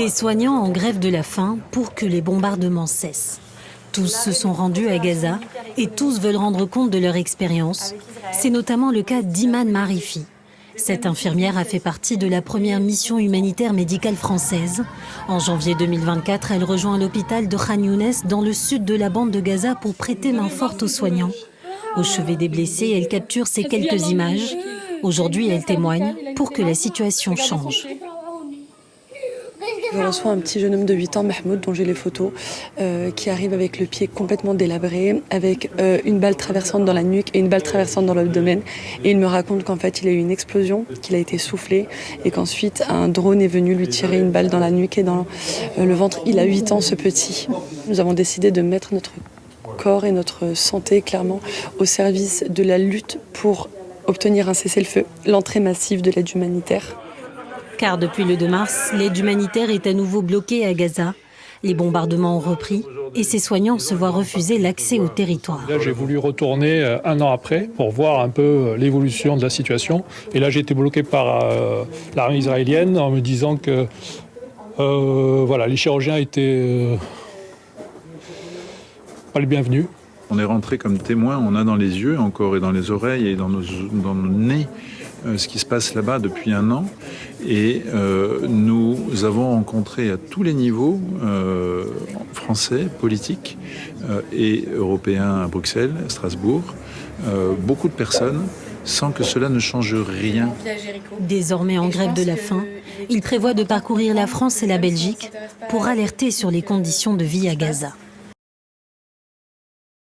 Les soignants en grève de la faim pour que les bombardements cessent. Tous se sont rendus à Gaza et tous veulent rendre compte de leur expérience. C'est notamment le cas d'Iman Marifi. Cette infirmière a fait partie de la première mission humanitaire médicale française. En janvier 2024, elle rejoint l'hôpital de Khan Younes dans le sud de la bande de Gaza pour prêter main forte aux soignants. Au chevet des blessés, elle capture ces quelques images. Aujourd'hui, elle témoigne pour que la situation change. Je reçois un petit jeune homme de 8 ans, Mahmoud, dont j'ai les photos, qui arrive avec le pied complètement délabré, avec une balle traversante dans la nuque et une balle traversante dans l'abdomen. Et il me raconte qu'en fait, il a eu une explosion, qu'il a été soufflé et qu'ensuite, un drone est venu lui tirer une balle dans la nuque et dans le ventre. Il a 8 ans, ce petit. Nous avons décidé de mettre notre corps et notre santé, clairement, au service de la lutte pour obtenir un cessez-le-feu, l'entrée massive de l'aide humanitaire. Car depuis le 2 mars, l'aide humanitaire est à nouveau bloquée à Gaza. Les bombardements ont repris et ces soignants se voient refuser l'accès au territoire. Là, j'ai voulu retourner un an après pour voir un peu l'évolution de la situation. Et là, j'ai été bloqué par l'armée israélienne en me disant que voilà, les chirurgiens étaient pas les bienvenus. On est rentré comme témoin, on a dans les yeux encore et dans les oreilles et dans nos nez ce qui se passe là-bas depuis un an. Et nous avons rencontré à tous les niveaux, français, politiques et européens à Bruxelles, à Strasbourg, beaucoup de personnes sans que cela ne change rien. Désormais en grève de la faim, il prévoit de parcourir la France et la Belgique pour alerter sur les conditions de vie à Gaza.